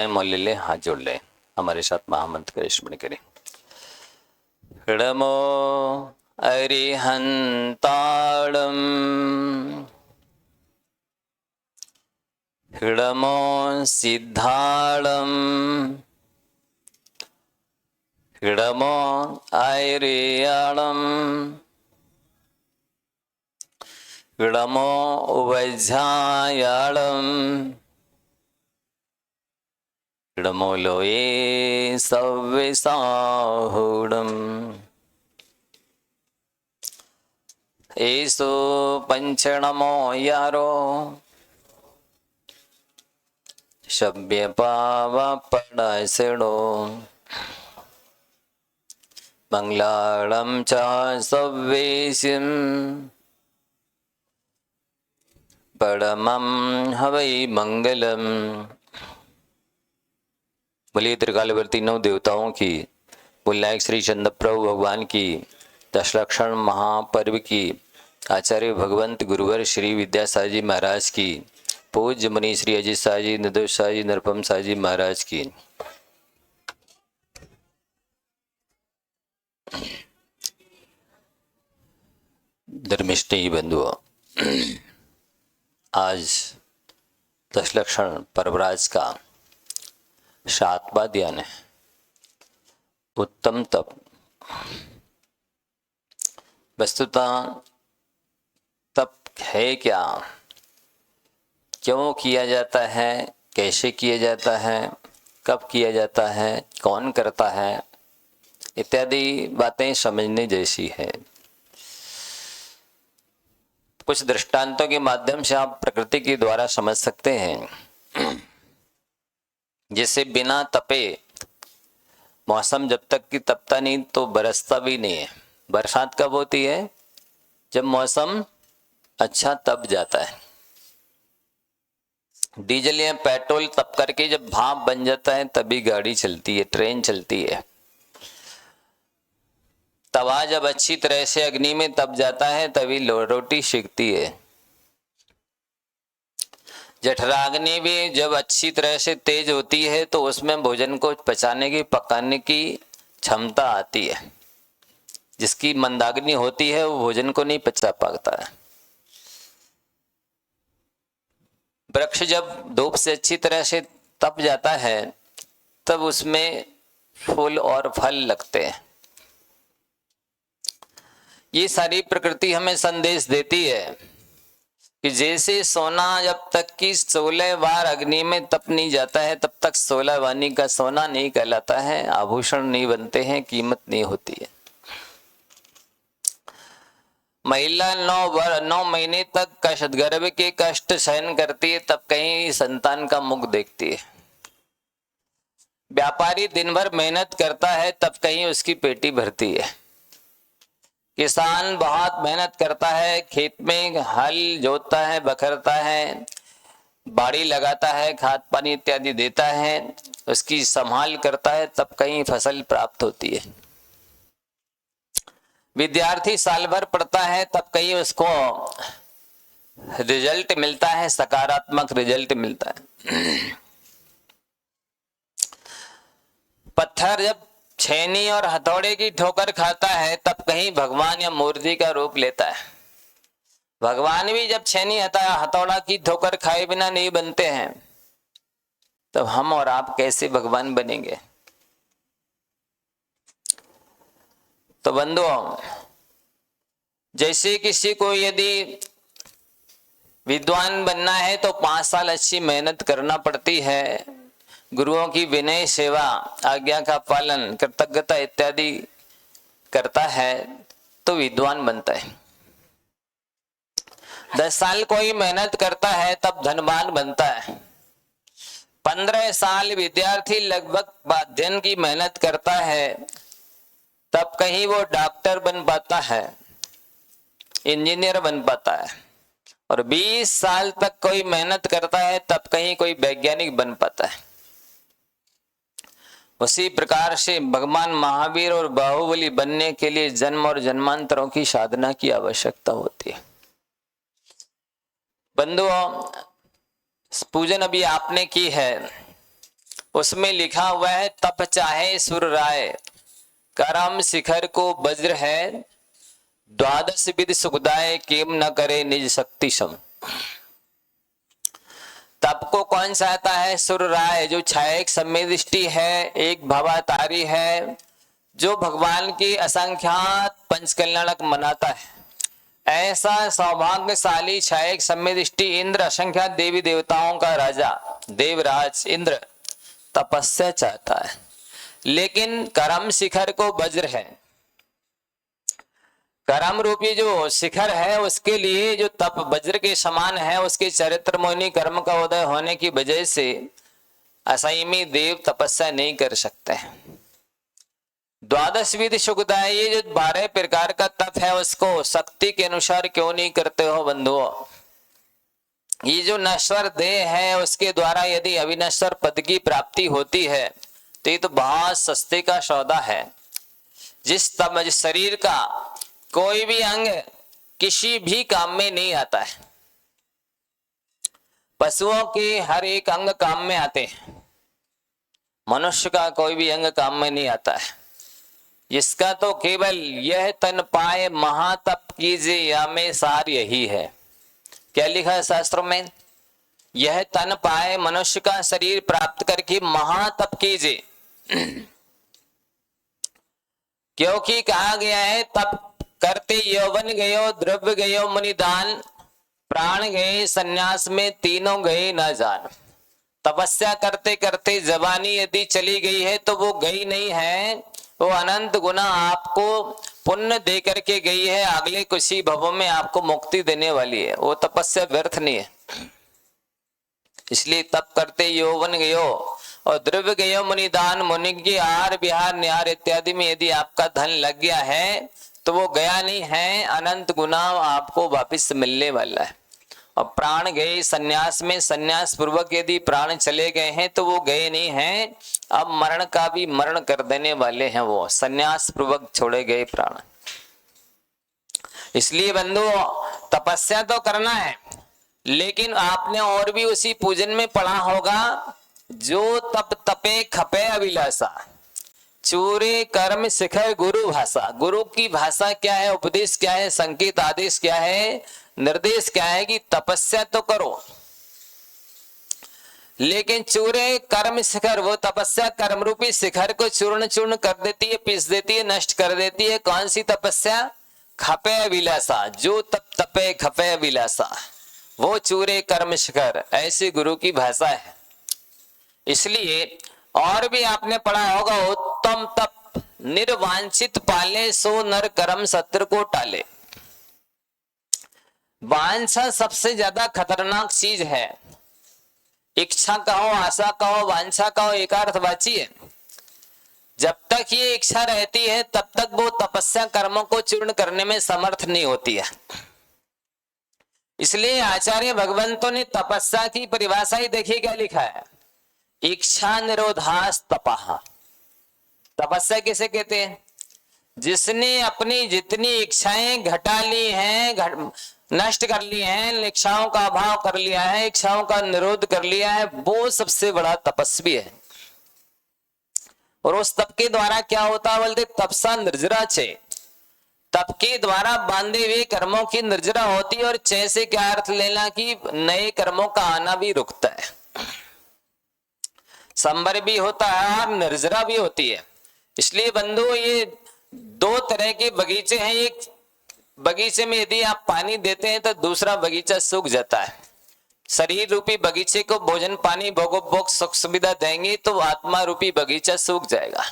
मौल्य ले हाथ जोड़ ले, हमारे साथ महामंत्र का स्मरण करें। नमो अरिहंताणं नमो सिद्धाणं नमो ऐर्याणं नमो वज्रायाणं नमो लोये सव्यसाहुणम् एसो पंचनमो यारो शब्य पावपणसिणो मंगलाळं च सव्येसिं परमं हवै मंगलम्। बोलिए त्रिकालवर्ती नौ देवताओं की, बुलायक श्री चंद्र प्रभु भगवान की, दशलक्षण महापर्व की, आचार्य भगवंत गुरुवर श्री विद्यासागर जी महाराज की, पूज्य मुनि श्री अजित साह जी, निर्दोष साह जी, नरपम साह जी महाराज की। धर्मिष्ठी बंधुओं, आज दशलक्षण पर्वराज का 7वां ध्यान है, उत्तम तप। वस्तुतः तप है क्या, क्यों किया जाता है, कैसे किया जाता है, कब किया जाता है, कौन करता है, इत्यादि बातें समझने जैसी है। कुछ दृष्टांतों के माध्यम से आप प्रकृति के द्वारा समझ सकते हैं। जैसे बिना तपे मौसम जब तक कि तपता नहीं तो बरसता भी नहीं है। बरसात कब होती है? जब मौसम अच्छा तप जाता है। डीजल या पेट्रोल तप करके जब भाप बन जाता है तभी गाड़ी चलती है, ट्रेन चलती है। तवा जब अच्छी तरह से अग्नि में तप जाता है तभी रोटी सेकती है। जठराग्नि भी जब अच्छी तरह से तेज होती है तो उसमें भोजन को पचाने की, पकाने की क्षमता आती है। जिसकी मंदाग्नि होती है वो भोजन को नहीं पचा पाता है। वृक्ष जब धूप से अच्छी तरह से तप जाता है तब उसमें फूल और फल लगते हैं। ये सारी प्रकृति हमें संदेश देती है कि जैसे सोना जब तक कि 16 बार अग्नि में तप नहीं जाता है तब तक 16 वानी का सोना नहीं कहलाता है, आभूषण नहीं बनते हैं, कीमत नहीं होती है। महिला 9 महीने तक गर्भ के कष्ट सहन करती है तब कहीं संतान का मुख देखती है। व्यापारी दिन भर मेहनत करता है तब कहीं उसकी पेटी भरती है। किसान बहुत मेहनत करता है, खेत में हल जोतता है, बखरता है, बाड़ी लगाता है, खाद पानी इत्यादि देता है, उसकी संभाल करता है तब कहीं फसल प्राप्त होती है। विद्यार्थी साल भर पढ़ता है तब कहीं उसको रिजल्ट मिलता है, सकारात्मक रिजल्ट मिलता है। पत्थर जब छेनी और हथौड़े की ठोकर खाता है तब कहीं भगवान या मूर्ति का रूप लेता है। भगवान भी जब छेनी हथौड़ा की ठोकर खाए बिना नहीं बनते हैं तब हम और आप कैसे भगवान बनेंगे? तो बंधुओं, जैसे किसी को यदि विद्वान बनना है तो 5 साल अच्छी मेहनत करना पड़ती है, गुरुओं की विनय सेवा, आज्ञा का पालन, कृतज्ञता इत्यादि करता है तो विद्वान बनता है। 10 साल कोई मेहनत करता है तब धनवान बनता है। 15 साल विद्यार्थी लगभग अध्ययन की मेहनत करता है तब कहीं वो डॉक्टर बन पाता है, इंजीनियर बन पाता है। और 20 साल तक कोई मेहनत करता है तब कहीं कोई वैज्ञानिक बन पाता है। उसी प्रकार से भगवान महावीर और बाहुबली बनने के लिए जन्म और जन्मांतरों की साधना की आवश्यकता होती है। बंधुओं, पूजन अभी आपने की है, उसमें लिखा हुआ है तप चाहे सुर राय, करम शिखर को वज्र है, द्वादश विधि सुखदाय, केम न करे निज शक्ति सम। तप को कौन चाहता है? सुर राय, जो छायक सम्य दृष्टि है, एक भवातारी है, जो भगवान की असंख्यात पंचकल्याणक मनाता है। ऐसा सौभाग्यशाली छायक सम्य दृष्टि इंद्र, असंख्यात देवी देवताओं का राजा देवराज इंद्र तपस्या चाहता है, लेकिन करम शिखर को वज्र है। करम रूपी जो शिखर है उसके लिए जो तप वज्र के समान है, उसके चरित्र मोहिनी कर्म का उदय होने की वजह से असंयमी देव तपस्या नहीं कर सकते। द्वादश विधि सुखदाय, ये जो 12 प्रकार का तप है उसको शक्ति के अनुसार क्यों नहीं करते हो बंधुओं? ये जो नश्वर देह है उसके द्वारा यदि अविनश्वर पद की प्राप्ति होती है तो ये तो बहुत सस्ते का सौदा है। जिस शरीर का कोई भी अंग किसी भी काम में नहीं आता है, पशुओं के हर एक अंग काम में आते हैं, मनुष्य का कोई भी अंग काम में नहीं आता है। इसका तो केवल यह तन पाए महातप कीजिए या में सार यही है। क्या लिखा है शास्त्रों में? यह तन पाए, मनुष्य का शरीर प्राप्त करके महातप कीजिए। क्योंकि कहा गया है तप करते यौवन गयो, द्रव्य गयो मुनिदान, प्राण गए संन्यास में, तीनों गए न जान। तपस्या करते करते जवानी यदि चली गई है तो वो गई नहीं है, वो अनंत गुना आपको पुण्य दे करके गई है, अगले कुछ ही भवों में आपको मुक्ति देने वाली है। वो तपस्या व्यर्थ नहीं है। इसलिए तप करते यौवन गयो और द्रव्य गयो मुनिदान, मुनि की आहार विहार निहार इत्यादि में यदि आपका धन लग गया है तो वो गया नहीं है, अनंत गुना आपको वापिस मिलने वाला है। और प्राण गए संन्यास में, संन्यास पूर्वक यदि प्राण चले गए हैं तो वो गए नहीं हैं, अब मरण का भी मरण कर देने वाले हैं, वो संन्यास पूर्वक छोड़े गए प्राण। इसलिए बंधु तपस्या तो करना है, लेकिन आपने और भी उसी पूजन में पढ़ा होगा, जो तप तपे खपे अभिलाषा, चूरे कर्म शिखर गुरु भाषा। गुरु की भाषा क्या है, उपदेश क्या है, संकेत आदेश क्या है, निर्देश क्या है कि तपस्या तो करो, लेकिन चूरे कर्म शिखर, वो तपस्या कर्म रूपी शिखर को चूर्ण चूर्ण कर देती है, पीस देती है, नष्ट कर देती है। कौन सी तपस्या? खपे अभिलाषा, जो तप तपे खपे अभिलाषा, वो चूरे कर्म शिखर, ऐसी गुरु की भाषा है। इसलिए और भी आपने पढ़ा होगा, उत्तम तप निर्वांछित पाले, सो नर कर्म शत्रु को टाले। वांछा सबसे ज्यादा खतरनाक चीज है। इच्छा कहो, आशा कहो, वांछा कहो, एकार्थवाची है। जब तक ये इच्छा रहती है तब तक वो तपस्या कर्मों को चूर्ण करने में समर्थ नहीं होती है। इसलिए आचार्य भगवंतों ने तपस्या की परिभाषा ही देखिए क्या लिखा है, इच्छा निरोधास तपः। तपस्या किसे कहते हैं? जिसने अपनी जितनी इच्छाएं घटा ली हैं, नष्ट कर ली हैं, इच्छाओं का अभाव कर लिया है, इच्छाओं का निरोध कर लिया है, वो सबसे बड़ा तपस्वी है। और उस तप के द्वारा क्या होता है बोलते, तपसा निर्जरा छे। तप के द्वारा बांधे हुए कर्मों की निर्जरा होती है। और छह से क्या अर्थ लेना कि नए कर्मों का आना भी रुकता है, संबर भी होता है और निर्जरा भी होती है। इसलिए बंधु ये दो तरह के बगीचे हैं। एक बगीचे में यदि आप पानी देते हैं तो दूसरा बगीचा सूख जाता है। शरीर रूपी बगीचे को भोजन पानी भोग सुख सुविधा देंगे तो आत्मा रूपी बगीचा सूख जाएगा।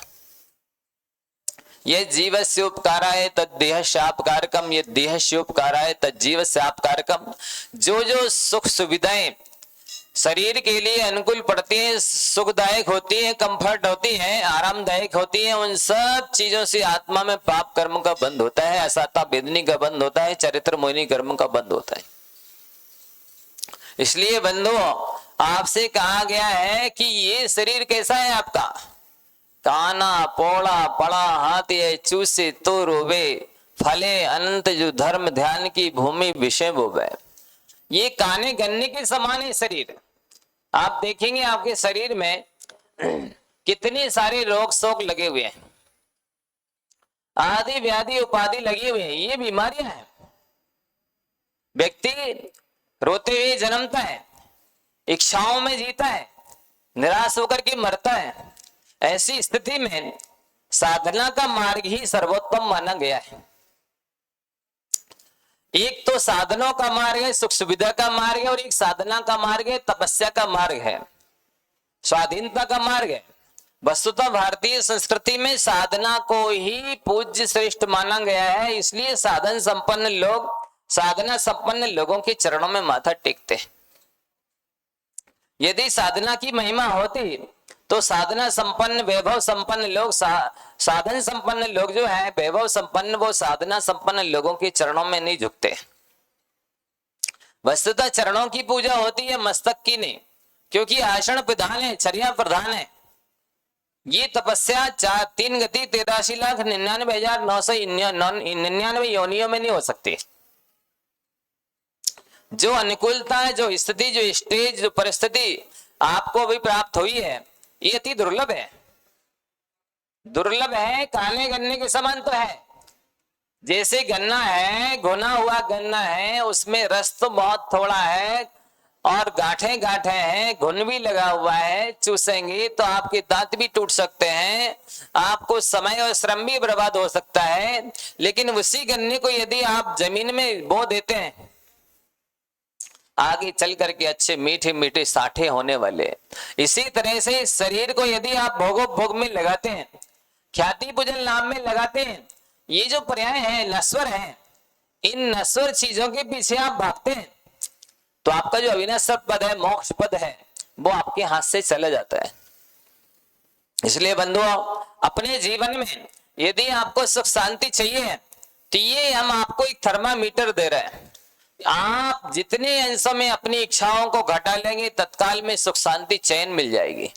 ये जीवस्य उपकाराय तद्देह शापकारकम, ये देह से उपकाराय तज्जीव शापकारकम। जो जो सुख सुविधाएं शरीर के लिए अनुकूल पड़ती हैं, सुखदायक होती हैं, कंफर्ट होती हैं, आरामदायक होती हैं, उन सब चीजों से आत्मा में पाप कर्म का बंध होता है, असाता वेदनी का बंध होता है, चरित्र मोहिनी कर्म का बंध होता है। इसलिए बंधु आपसे कहा गया है कि ये शरीर कैसा है आपका, काना पोड़ा पड़ा हाथ ये चूसे तो रोवे, फले अनंत जो धर्म ध्यान की भूमि विषय बोवे। ये काने गन्ने के समान है शरीर। आप देखेंगे आपके शरीर में कितनी सारे रोग शोक लगे हुए हैं, आदि व्याधि उपाधि लगी हुई है, ये बीमारियां हैं। व्यक्ति रोते हुए जन्मता है, इच्छाओं में जीता है, निराश होकर के मरता है। ऐसी स्थिति में साधना का मार्ग ही सर्वोत्तम माना गया है। एक तो साधनों का मार्ग है, सुख सुविधा का मार्ग है, और एक साधना का मार्ग है, तपस्या का मार्ग है, स्वाधीनता का मार्ग है। वस्तुतः भारतीय संस्कृति में साधना को ही पूज्य श्रेष्ठ माना गया है, इसलिए साधन संपन्न लोग, साधना संपन्न लोगों के चरणों में माथा टेकते हैं। यदि साधना की महिमा होती तो साधना संपन्न वैभव संपन्न लोग, साधन संपन्न लोग जो है वैभव संपन्न, वो साधना संपन्न लोगों के चरणों में नहीं झुकते। वस्तुतः चरणों की पूजा होती है, मस्तक की नहीं, क्योंकि आसन प्रधान है, चर्या प्रधान है। ये तपस्या 3 गति 83,99,999 योनियों में नहीं हो सकती। जो अनुकूलता है, जो स्थिति, जो स्टेज, जो परिस्थिति आपको भी प्राप्त हुई है, ये अति दुर्लभ है। दुर्लभ है, काले गन्ने के समान तो है। जैसे गन्ना है, घुना हुआ गन्ना है, उसमें रस तो बहुत थोड़ा है और गांठे गांठे हैं, घुन भी लगा हुआ है, चूसेंगे तो आपके दांत भी टूट सकते हैं, आपको समय और श्रम भी बर्बाद हो सकता है। लेकिन उसी गन्ने को यदि आप जमीन में बो देते हैं, आगे चल करके अच्छे मीठे मीठे साठे होने वाले। इसी तरह से शरीर को यदि आप भोग में लगाते हैं, ख्याति पूजन नाम में लगाते हैं, ये जो पर्याय है नश्वर है, इन नश्वर चीजों के पीछे आप भागते हैं तो आपका जो अविनश्वर पद है, मोक्ष पद है, वो आपके हाथ से चला जाता है। इसलिए बंधुओं, अपने जीवन में यदि आपको सुख शांति चाहिए तो ये हम आपको एक थर्मामीटर दे रहे हैं। आप जितने अंशों में अपनी इच्छाओं को घटा लेंगे, तत्काल में सुख शांति चैन मिल जाएगी।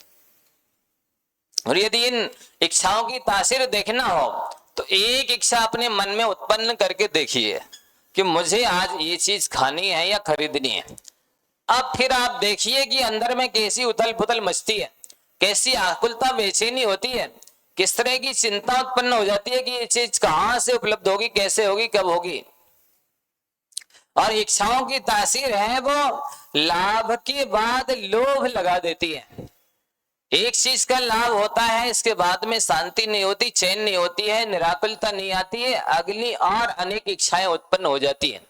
और यदि इन इच्छाओं की तासीर देखना हो तो एक इच्छा अपने मन में उत्पन्न करके देखिए कि मुझे आज ये चीज खानी है या खरीदनी है। अब फिर आप देखिए कि अंदर में कैसी उथल पुथल मचती है, कैसी आकुलता बेचैनी होती है, किस तरह की चिंता उत्पन्न हो जाती है कि ये चीज कहाँ से उपलब्ध होगी, कैसे होगी, कब होगी। और इच्छाओं की तासीर है वो लाभ के बाद लोभ लगा देती है। एक चीज का लाभ होता है, इसके बाद में शांति नहीं होती, चैन नहीं होती है, निराकुलता नहीं आती है, अगली और अनेक इच्छाएं उत्पन्न हो जाती है।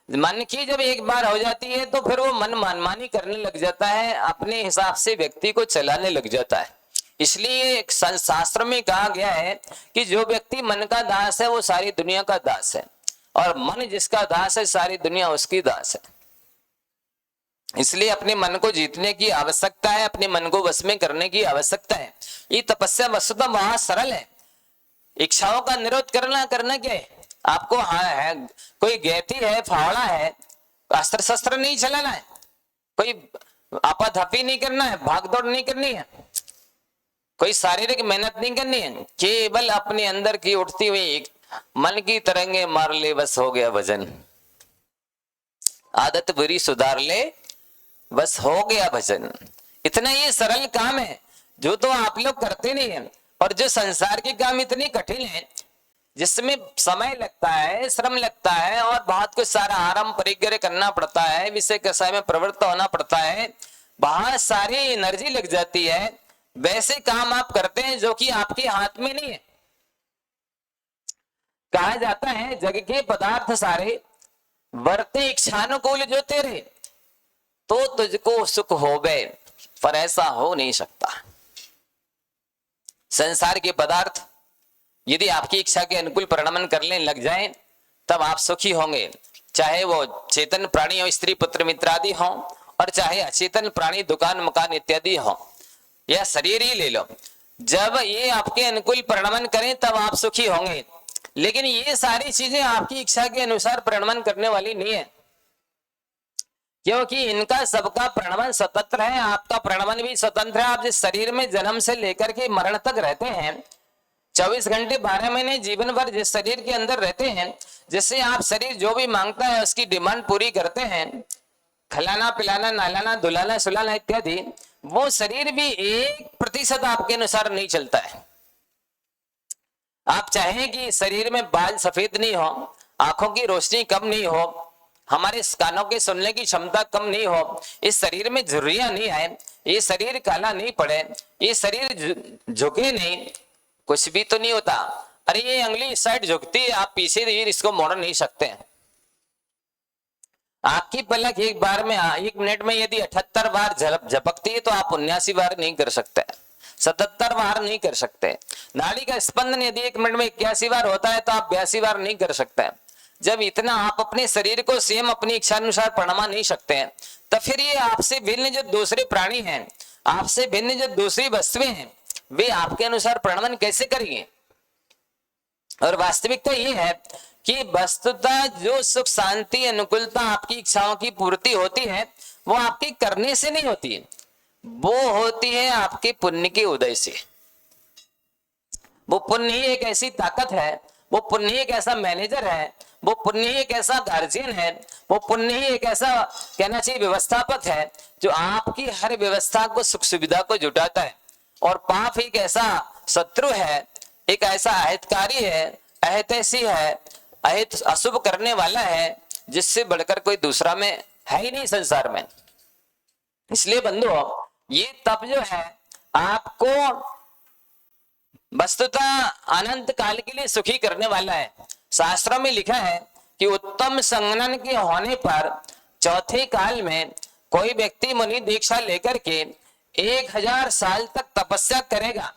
मन की जब एक बार हो जाती है तो फिर वो मन मनमानी करने लग जाता है, अपने हिसाब से व्यक्ति को चलाने लग जाता है। इसलिए शास्त्र में कहा गया है कि जो व्यक्ति मन का दास है वो सारी दुनिया का दास है, और मन जिसका दास है सारी दुनिया उसकी दास है। इसलिए अपने मन को जीतने की आवश्यकता है, अपने मन को वश में करने की आवश्यकता है। ये तपस्या वस्तुतः बहुत सरल है। इच्छाओं का निरोध करना क्या है आपको? हाँ है, कोई गैती है, फावड़ा है, अस्त्र शस्त्र नहीं चलाना है, कोई आपाधापी नहीं करना है, भागदौड़ नहीं करनी है, कोई शारीरिक मेहनत नहीं करनी है, केवल अपने अंदर की उठती हुई मन की तरंगे मार ले, बस हो गया भजन। आदत बुरी सुधार ले, बस हो गया भजन। इतना ये सरल काम है जो तो आप लोग करते नहीं है। और जो संसार के काम इतने कठिन है, जिसमें समय लगता है, श्रम लगता है और बहुत कुछ सारा आराम परिग्रह करना पड़ता है, विषय कषाय में प्रवृत्त होना पड़ता है, बहुत सारी एनर्जी लग जाती है, वैसे काम आप करते हैं जो कि आपके हाथ में नहीं है। कहा जाता है जग के पदार्थ सारे वर्ते इच्छानुकूल जो तेरे, तो तुझको सुख होवे, पर ऐसा हो नहीं सकता। संसार के पदार्थ यदि आपकी इच्छा के अनुकूल परिणमन करने लग जाएं, तब आप सुखी होंगे। चाहे वो चेतन प्राणी हो, स्त्री पुत्र मित्र आदि हो, और चाहे अचेतन प्राणी दुकान मकान इत्यादि हो, या शरीर ही ले लो, जब ये आपके अनुकूल परिणमन करें तब आप सुखी होंगे। लेकिन ये सारी चीजें आपकी इच्छा के अनुसार परिणमन करने वाली नहीं है, क्योंकि इनका सबका प्रणमन स्वतंत्र है। आपका प्रणमन भी स्वतंत्र है। आप जिस शरीर में जन्म से लेकर के मरण तक रहते हैं, 24 घंटे 12 महीने जीवन भर जिस शरीर के अंदर रहते हैं, जिससे आप शरीर जो भी मांगता है उसकी डिमांड पूरी करते हैं, खिलाना पिलाना नहलाना धुलाना सुलाना इत्यादि, वो शरीर भी 1% आपके अनुसार नहीं चलता है। आप चाहें कि शरीर में बाल सफेद नहीं हो, आंखों की रोशनी कम नहीं हो, हमारे कानों के सुनने की क्षमता कम नहीं हो, इस शरीर में झुर्रियां नहीं आए, ये शरीर काला नहीं पड़े, ये शरीर झुके नहीं, कुछ भी तो नहीं होता। अरे ये अंगली इस साइड झुकती है, आप पीछे इसको मोड़ नहीं सकते। आपकी पलक एक बार में 1 मिनट में यदि 78 बार झपकती है तो आप 79 बार नहीं कर सकते, 77 बार नहीं कर सकते। नाड़ी का स्पंदन यदि 1 मिनट में 81 बार होता है तो आप 82 बार नहीं कर सकते। जब इतना आप अपने शरीर को स्वयं अपनी इच्छा अनुसार पढ़ा नहीं सकते हैं, तो फिर ये आपसे भिन्न जो दूसरे प्राणी हैं, आपसे भिन्न जो दूसरी वस्तुएं हैं, वे आपके अनुसार प्रणमन कैसे करेंगे। और वास्तविकता ये है कि वस्तुतः जो सुख शांति अनुकूलता आपकी इच्छाओं की पूर्ति होती है वो आपके करने से नहीं होती है, वो होती है आपके पुण्य के उदय से। वो पुण्य ही एक ऐसी ताकत है, वो पुण्य ही एक ऐसा मैनेजर है, वो पुण्य ही एक ऐसा गार्जियन है, वो पुण्य ही एक ऐसा कहना चाहिए व्यवस्थापक है जो आपकी हर व्यवस्था को सुख सुविधा को जुटाता है। और पाप एक ऐसा शत्रु है, एक ऐसा अहितकारी है, अहितैषी है, अहित अशुभ करने वाला है, जिससे बढ़कर कोई दूसरा में है ही नहीं संसार में। इसलिए बंधुओं, ये तप जो है आपको वस्तुतः अनंत काल के लिए सुखी करने वाला है। शास्त्रों में लिखा है कि उत्तम संगनन के होने पर चौथे काल में कोई व्यक्ति मुनि दीक्षा लेकर के 1000 साल तक तपस्या करेगा।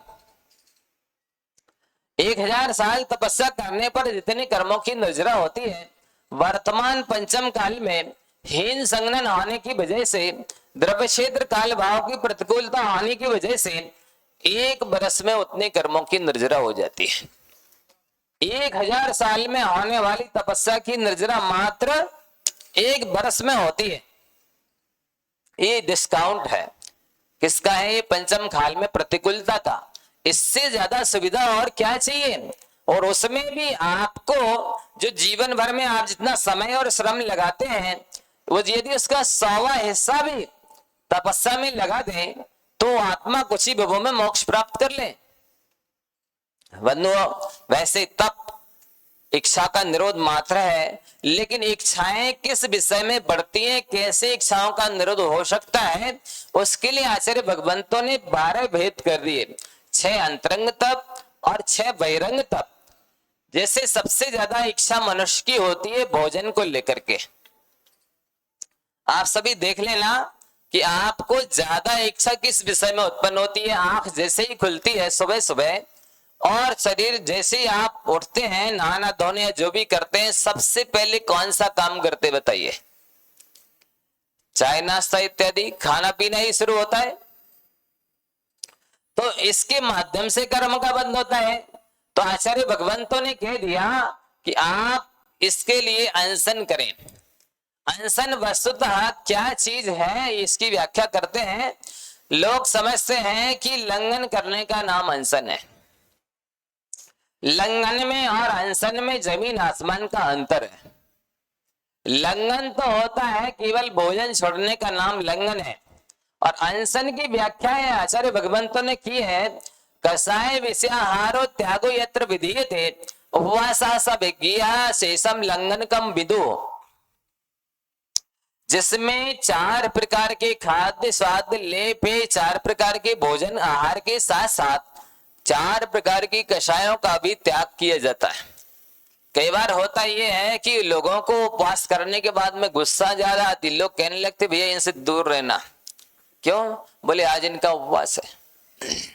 1000 साल तपस्या करने पर जितने कर्मों की निर्जरा होती है, वर्तमान पंचम काल में हीन संगनन होने की वजह से, द्रव्य क्षेत्र काल भाव की प्रतिकूलता होने की वजह से 1 बरस में उतने कर्मों की निर्जरा हो जाती है। 1000 साल में होने वाली तपस्या की निर्जरा मात्र 1 बरस में होती है। ये डिस्काउंट है, किसका है? ये पंचम काल में प्रतिकूलता का। इससे ज्यादा सुविधा और क्या चाहिए? और उसमें भी आपको जो जीवन भर में आप जितना समय और श्रम लगाते हैं, वो यदि उसका 100वां हिस्सा भी तपस्या में लगा दें तो आत्मा कुछ ही विभव में मोक्ष प्राप्त कर ले। बंधुओं, वैसे तप इच्छा का निरोध मात्र है, लेकिन इच्छाएं किस विषय में बढ़ती हैं, कैसे इच्छाओं का निरोध हो सकता है, उसके लिए आचार्य भगवंतों ने 12 भेद कर दिए। 6 अंतरंग तप और 6 बहिरंग तप। जैसे सबसे ज्यादा इच्छा मनुष्य की होती है भोजन को लेकर के। आप सभी देख लेना कि आपको ज्यादा इच्छा किस विषय में उत्पन्न होती है। आंख जैसे ही खुलती है सुबह सुबह और शरीर जैसे ही आप उठते हैं, नहाना धोने या जो भी करते हैं, सबसे पहले कौन सा काम करते बताइए? चाय नाश्ता इत्यादि खाना पीना ही शुरू होता है। तो इसके माध्यम से कर्म का बंध होता है। तो आचार्य भगवंतों ने कह दिया कि आप इसके लिए अनशन करें। अनशन वस्तुतः क्या चीज है, इसकी व्याख्या करते हैं। लोग समझते हैं कि लंघन करने का नाम अनशन है। लंघन में और अनशन में जमीन आसमान का अंतर है। लंघन तो होता है केवल भोजन छोड़ने का नाम लंघन है, और अनशन की व्याख्या है आचार्य भगवंतों ने की है, कसाय विषयाहारो त्यागो यत्र विधीयते उपवासा सभिज्ञा शेषम लंघनकम विदु। जिसमें 4 प्रकार के खाद्य स्वाद लेप है, 4 प्रकार के भोजन आहार के साथ साथ 4 प्रकार की कषायों का भी त्याग किया जाता है। कई बार होता यह है कि लोगों को उपवास करने के बाद में गुस्सा ज्यादा आती, लोग कहने लगते भैया इनसे दूर रहना। क्यों? बोले आज इनका उपवास है।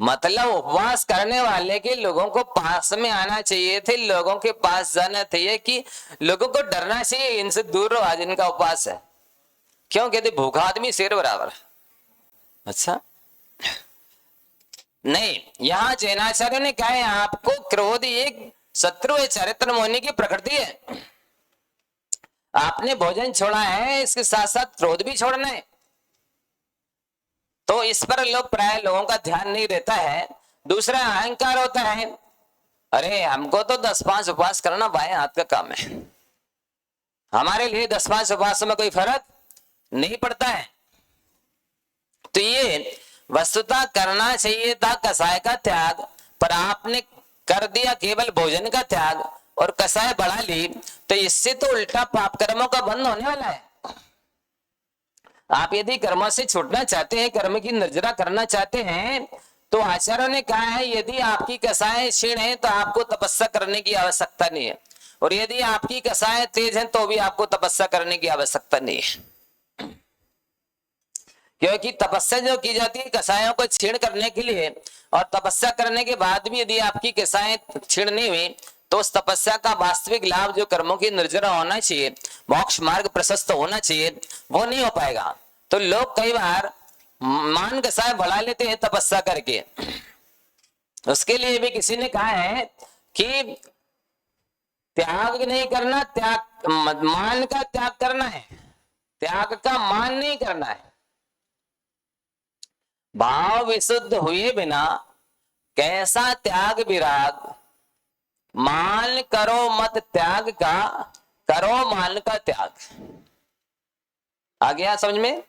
मतलब उपवास करने वाले के लोगों को पास में आना चाहिए थे, लोगों के पास जाना चाहिए कि लोगों को डरना चाहिए इनसे दूर रहो, आज इनका उपवास है। क्यों? कहते भूखा आदमी शेर बराबर। अच्छा नहीं, यहाँ जैनाचार्य ने कहा है आपको क्रोध एक शत्रु है, चरित्र मोहनी की प्रकृति है। आपने भोजन छोड़ा है, इसके साथ साथ क्रोध भी छोड़ना है। तो इस पर लोग प्राय लोगों का ध्यान नहीं रहता है। दूसरा अहंकार होता है, अरे हमको तो 10-5 उपवास करना बाएं हाथ का काम है, हमारे लिए 10-5 उपवास में कोई फर्क नहीं पड़ता है। तो ये वस्तुतः करना चाहिए था कसाय का त्याग, पर आपने कर दिया केवल भोजन का त्याग और कसाय बढ़ा ली, तो इससे तो उल्टा पाप कर्मों का बंध होने वाला है। आप यदि कर्मों से छूटना चाहते हैं, कर्म की निर्जरा करना चाहते हैं, तो आचार्यों ने कहा है यदि आपकी कसाय क्षीण है तो आपको तपस्या करने की आवश्यकता नहीं है, और यदि आपकी कसाय तेज है तो भी आपको तपस्या करने की आवश्यकता नहीं है। क्योंकि तपस्या जो की जाती है कसायों को क्षीण करने के लिए, और तपस्या करने के बाद भी यदि आपकी कसाएं क्षीण नहीं हुई तो उस तपस्या का वास्तविक लाभ जो कर्मों की निर्जरा होना चाहिए, मोक्ष मार्ग प्रशस्त होना चाहिए, वो नहीं हो पाएगा। तो लोग कई बार मान कसाय बढ़ा लेते हैं तपस्या करके। उसके लिए भी किसी ने कहा है कि त्याग नहीं करना, त्याग मान का त्याग करना है, त्याग का मान नहीं करना है। भाव विशुद्ध हुए बिना कैसा त्याग विराग, मान करो मत त्याग का, करो मान का त्याग। आ गया समझ में?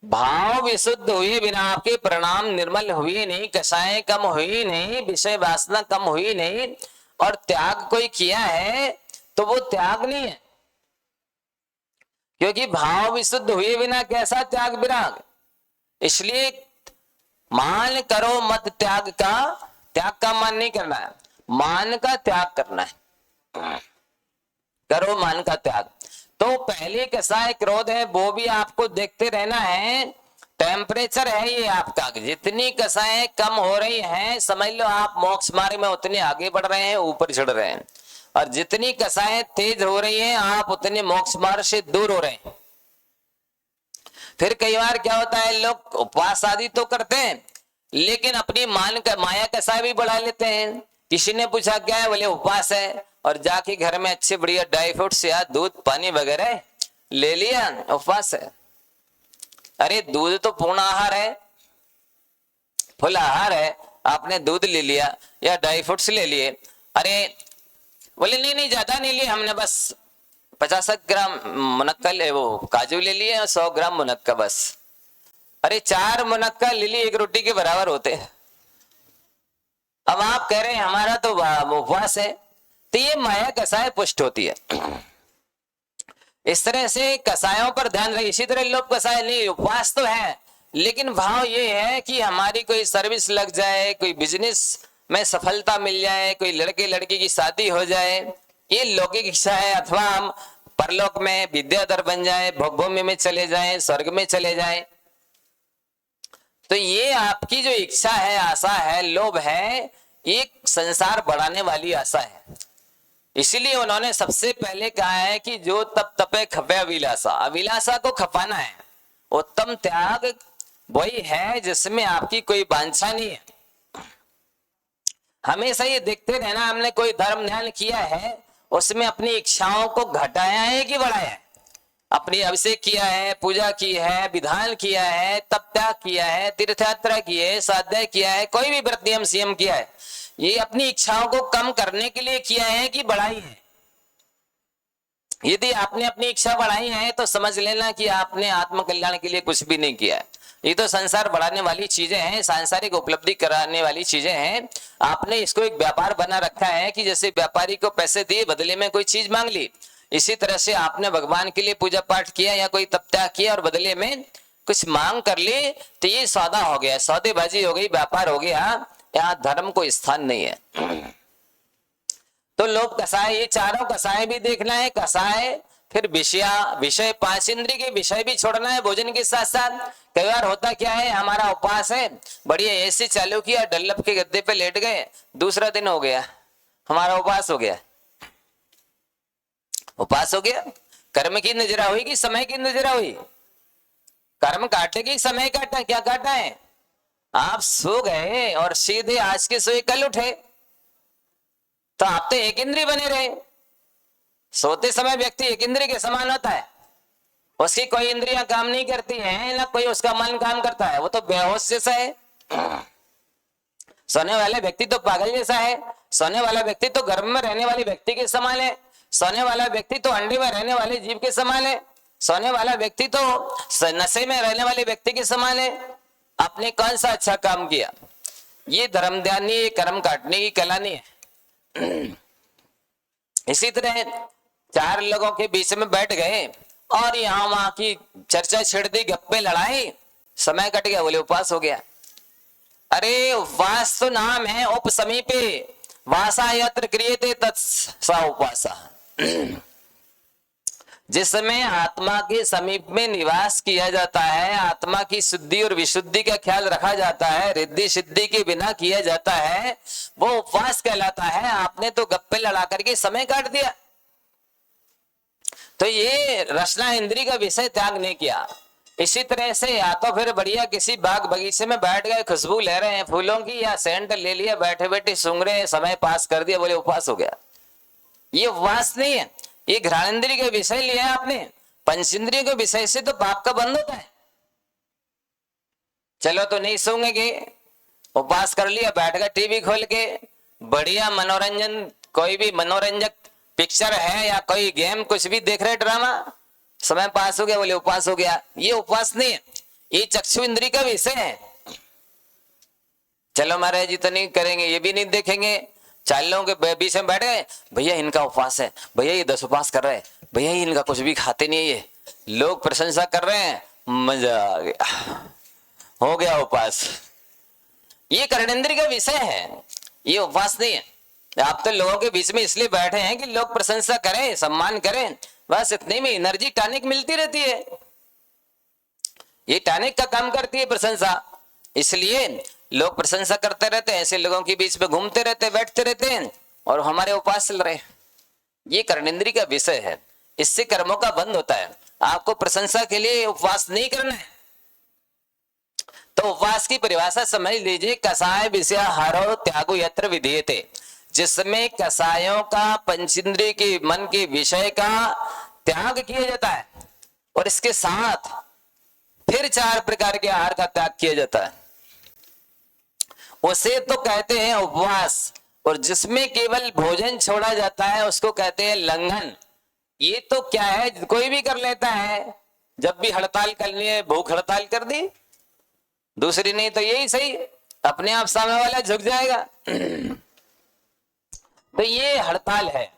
भाव विशुद्ध हुए बिना, आपके परिणाम निर्मल हुए नहीं, कसाएं कम हुई नहीं, विषय वासना कम हुई नहीं, और त्याग कोई किया है तो वो त्याग नहीं है। क्योंकि भाव विशुद्ध हुए बिना कैसा त्याग विराग, इसलिए मान करो मत त्याग का, त्याग का मान नहीं करना है, मान का त्याग करना है। करो मान का त्याग। तो पहले कसाय क्रोध है वो भी आपको देखते रहना है। टेम्परेचर है ये आपका, जितनी कसाएं कम हो रही हैं समझ लो आप मोक्ष मार्ग में उतने आगे बढ़ रहे हैं, ऊपर चढ़ रहे हैं, और जितनी कसाएं तेज हो रही हैं आप उतने मोक्ष मार्ग से दूर हो रहे हैं। फिर कई बार क्या होता है, लोग उपवास आदि तो करते हैं लेकिन अपनी मान का माया कसाय भी बढ़ा लेते हैं। किसी ने पूछा क्या है, बोले उपवास है, और जाके घर में अच्छे बढ़िया ड्राई फ्रूट्स या दूध पानी वगैरह ले लिया, उपवास है। अरे दूध तो पूर्ण आहार है, फुल आहार है, आपने दूध ले लिया या ड्राई फ्रूट्स ले लिए। अरे बोले नहीं नहीं ज्यादा नहीं लिए हमने, बस 50 ग्राम मुनक्का ले, वो काजू ले लिए और 100 ग्राम मुनक्का बस। अरे 4 मुनक्का ले लिए, 1 रोटी के बराबर होते हैं। अब आप कह रहे हैं हमारा तो उपवास है, तो ये माया कसाय पुष्ट होती है। इस तरह से कसायों पर ध्यान रहे। इसी तरह लोग कसाय नहीं, उपवास तो है लेकिन भाव ये है कि हमारी कोई सर्विस लग जाए, कोई बिजनेस में सफलता मिल जाए, कोई लड़के लड़की की शादी हो जाए, ये लौकिक इच्छा है, अथवा हम परलोक में विद्याधर बन जाए, भोगभूमि में चले जाएं, स्वर्ग में चले जाएं। तो ये आपकी जो इच्छा है, आशा है, लोभ है, एक संसार बढ़ाने वाली आशा है। इसीलिए उन्होंने सबसे पहले कहा है कि जो तप तपे खपे अभिलाषा, अभिलाषा को खपाना है। उत्तम त्याग वही है जिसमें आपकी कोई वांछा नहीं है। हमेशा ये देखते रहना, हमने कोई धर्म ध्यान किया है उसमें अपनी इच्छाओं को घटाया है कि बढ़ाया है, अपनी अभिषेक किया है, पूजा की है, विधान किया है, तप त्याग किया है, तीर्थ यात्रा की है, स्वाध्याय किया है, कोई भी व्रत नियम संयम किया है, ये अपनी इच्छाओं को कम करने के लिए किया है कि बढ़ाई है। यदि आपने अपनी इच्छा बढ़ाई है तो समझ लेना कि आपने आत्म कल्याण के लिए कुछ भी नहीं किया है। ये तो संसार बढ़ाने वाली चीजें हैं, सांसारिक उपलब्धि कराने वाली चीजें हैं। आपने इसको एक व्यापार बना रखा है कि जैसे व्यापारी को पैसे दिए बदले में कोई चीज मांग ली, इसी तरह से आपने भगवान के लिए पूजा पाठ किया या कोई तप त्याग किया और बदले में कुछ मांग कर ली, तो ये सौदा हो गया, सौदेबाजी हो गई, व्यापार हो गया। यहाँ धर्म को स्थान नहीं है। तो लोग कसाय, ये चारों कसाय भी देखना है, कसाय फिर विषय 5 इंद्रिय के विषय भी छोड़ना है भोजन के साथ साथ। कई बार होता क्या है, हमारा उपवास है, बढ़िया एसी चालू किया, डल्लप के गद्दे पे लेट गए, दूसरा दिन हो गया हमारा उपवास हो गया। उपवास हो गया, कर्म की नजरा हुई कि समय की नजरा हुई? कर्म काटे कि समय काटा? क्या काटा है? आप सो गए और सीधे आज के सोए कल उठे, तो आप तो एक इंद्रिय बने रहे। सोते समय व्यक्ति एक इंद्रिय के समान होता है, उसकी कोई इंद्रियां काम नहीं करती हैं, ना कोई उसका मन काम करता है, वो तो बेहोश जैसा है। सोने वाले व्यक्ति तो पागल जैसा है, सोने वाला व्यक्ति तो गर्भ में रहने वाले व्यक्ति के समान है, सोने वाला व्यक्ति तो अंडे में रहने वाले जीव के समान है, सोने वाला व्यक्ति तो नशे में रहने वाले व्यक्ति के समान है। आपने कौन सा अच्छा काम किया? ये धर्म ध्यान नहीं, ये कर्म काटने की कला नहीं है। इसी तरह चार लोगों के बीच में बैठ गए और यहाँ वहां की चर्चा छिड़ दी, गप्पे लड़ाई, समय कट गया, बोले उपवास हो गया। अरे उपवास तो नाम है, उप समीपे वासा यत्र क्रियते तत्सा उपवासा। जिसमें आत्मा के समीप में निवास किया जाता है, आत्मा की शुद्धि और विशुद्धि का ख्याल रखा जाता है, रिद्धि सिद्धि के बिना किया जाता है, वो उपवास कहलाता है। आपने तो गप्पे लड़ा करके समय काट दिया। तो ये रचना इंद्री का विषय त्याग नहीं किया। इसी तरह से या तो फिर बढ़िया किसी बाग बगीचे में बैठ गए, खुशबू ले रहे हैं फूलों की, या सेंट ले लिया, बैठे बैठे सूंघ रहे हैं, समय पास कर दिया, बोले उपवास हो गया। ये उपवास नहीं है, ये घ्राणेन्द्रिय का विषय लिया आपने। पंचेंद्रिय के विषय से तो पाप का बंध होता है। चलो तो नहीं सूंघेंगे, उपवास कर लिया, बैठ गए टीवी खोल के, बढ़िया मनोरंजन, कोई भी मनोरंजक पिक्चर है या कोई गेम कुछ भी देख रहे, ड्रामा, समय पास हो गया, बोले उपवास हो गया। ये उपवास नहीं है, ये चक्षु इंद्री का विषय है। चलो महाराज जी तो नहीं करेंगे, ये भी नहीं देखेंगे, चार लोगों के बीच में बैठ गए, भैया इनका उपवास है, भैया ये 10 उपवास कर रहे हैं, भैया इनका कुछ भी खाते नहीं है, ये लोग प्रशंसा कर रहे हैं, मजा आ गया, हो गया उपवास। ये कर्णेंद्रिय का विषय है, ये उपवास नहीं है। आप तो लोगों के बीच में इसलिए बैठे हैं कि लोग प्रशंसा करें, सम्मान करें, बस इतने में एनर्जी टॉनिक मिलती रहती है। ये टॉनिक का काम करती है प्रशंसा, इसलिए लोग प्रशंसा करते रहते हैं, ऐसे लोगों के बीच में घूमते रहते, बैठते रहते हैं और हमारे उपवास चल रहे हैं। ये कर्णेंद्रिय का विषय है, इससे कर्मों का बंध होता है। आपको प्रशंसा के लिए उपवास नहीं करना है। तो उपवास की परिभाषा समझ लीजिए, कसाय विषयाहारो त्यागो यत्र विधीयते, जिसमें कसायों का, पंचेंद्रिय के, मन के विषय का त्याग किया जाता है और इसके साथ फिर 4 प्रकार के आहार का त्याग किया जाता है, उसे तो कहते हैं उपवास। और जिसमें केवल भोजन छोड़ा जाता है उसको कहते हैं लंघन। ये तो क्या है, कोई भी कर लेता है, जब भी हड़ताल करनी है भूख हड़ताल कर दी, दूसरी नहीं तो यही सही, अपने आप सामने वाला झुक जाएगा। तो ये हड़ताल है,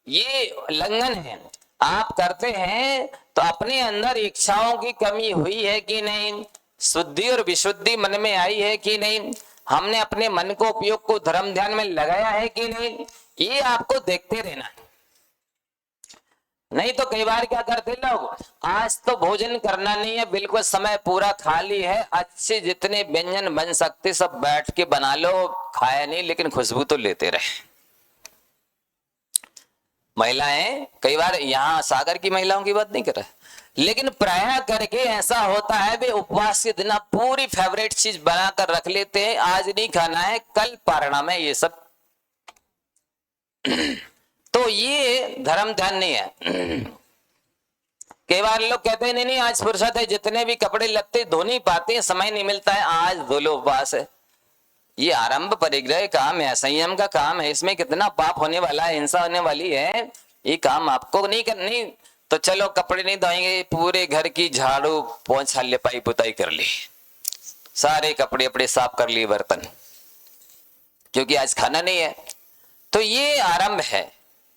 ये लंघन है। आप करते हैं तो अपने अंदर इच्छाओं की कमी हुई है कि नहीं, शुद्धि और विशुद्धि मन में आई है कि नहीं, हमने अपने मन को, उपयोग को धर्म ध्यान में लगाया है कि नहीं, ये आपको देखते रहना है। नहीं तो कई बार क्या करते लोग, आज तो भोजन करना नहीं है, बिल्कुल समय पूरा खाली है, अच्छे जितने व्यंजन बन सकते सब बैठ के बना लो, खाया नहीं लेकिन खुशबू तो लेते रहे। महिलाएं कई बार, यहाँ सागर की महिलाओं की बात नहीं कर रहे, लेकिन प्राय करके ऐसा होता है, वे उपवास के दिन पूरी फेवरेट चीज बनाकर रख लेते हैं, आज नहीं खाना है, कल पारणा में ये सब। तो ये धर्म ध्यान नहीं है। कई बार लोग कहते हैं नहीं नहीं आज फुर्सत है, जितने भी कपड़े लगते धो नहीं पाते हैं, समय नहीं मिलता है, आज धो लो, उपवास है। ये आरंभ परिग्रह काम है, संयम का काम है, इसमें कितना पाप होने वाला है, हिंसा होने वाली है, ये काम आपको नहीं करनी। तो चलो कपड़े नहीं धोएंगे, पूरे घर की झाड़ू पोंछा लिपाई पुताई कर ली, सारे कपड़े अपने साफ कर लिए, बर्तन, क्योंकि आज खाना नहीं है। तो ये आरंभ है,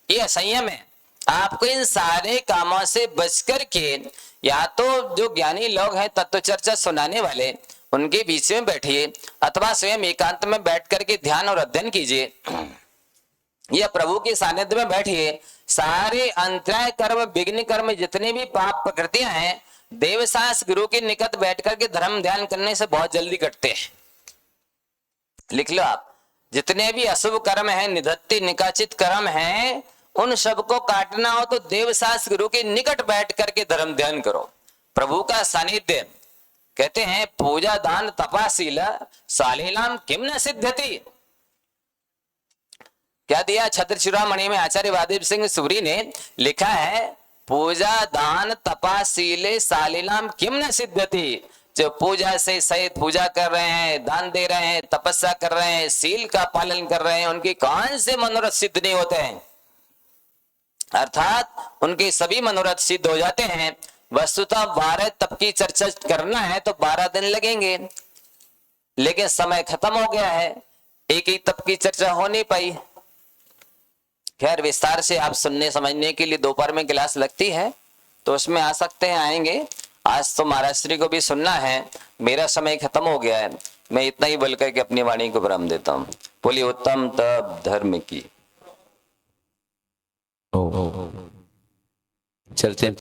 ये असंयम है। आपको इन सारे कामों से बच करके, या तो जो ज्ञानी लोग हैं तत्व चर्चा सुनाने वाले, उनके बीच में बैठिए, अथवा स्वयं एकांत में बैठ करके ध्यान और अध्ययन कीजिए, या प्रभु के सानिध्य में बैठिए। सारे अंतराय कर्म, विघ्न कर्म, जितने भी पाप प्रकृतियां हैं, देवसास गुरु के निकट बैठ करके धर्म ध्यान करने से बहुत जल्दी कटते हैं। लिख लो आप, जितने भी अशुभ कर्म हैं, निधत्ते निकाचित कर्म हैं, उन सबको काटना हो तो देवसास गुरु के निकट बैठ करके धर्म ध्यान करो। प्रभु का सानिध्य, कहते हैं पूजा दान तपाशील सालीलाम किम न सिद्धति। क्या दिया छत्र चूड़ामणि में आचार्य वादिव सिंह सूरी ने लिखा है, पूजा दान तपाशीले सालीलाम किम न सिद्धति। जो पूजा से सहित पूजा कर रहे हैं, दान दे रहे हैं, तपस्या कर रहे हैं, सील का पालन कर रहे हैं, उनके कौन से मनोरथ सिद्ध नहीं होते हैं, अर्थात उनके सभी मनोरथ सिद्ध हो जाते हैं। वस्तुतः 12 तप की चर्चा करना है तो 12 दिन लगेंगे, लेकिन समय खत्म हो गया है, एक ही तप की चर्चा हो नहीं पाई। खैर विस्तार से आप सुनने समझने के लिए दोपहर में क्लास लगती है तो उसमें आ सकते हैं, आएंगे। आज तो महाराज श्री को भी सुनना है, मेरा समय खत्म हो गया है। मैं इतना ही बोल करके अपनी वाणी को विराम देता हूँ। बोलिए उत्तम तप धर्म की। चलते हैं।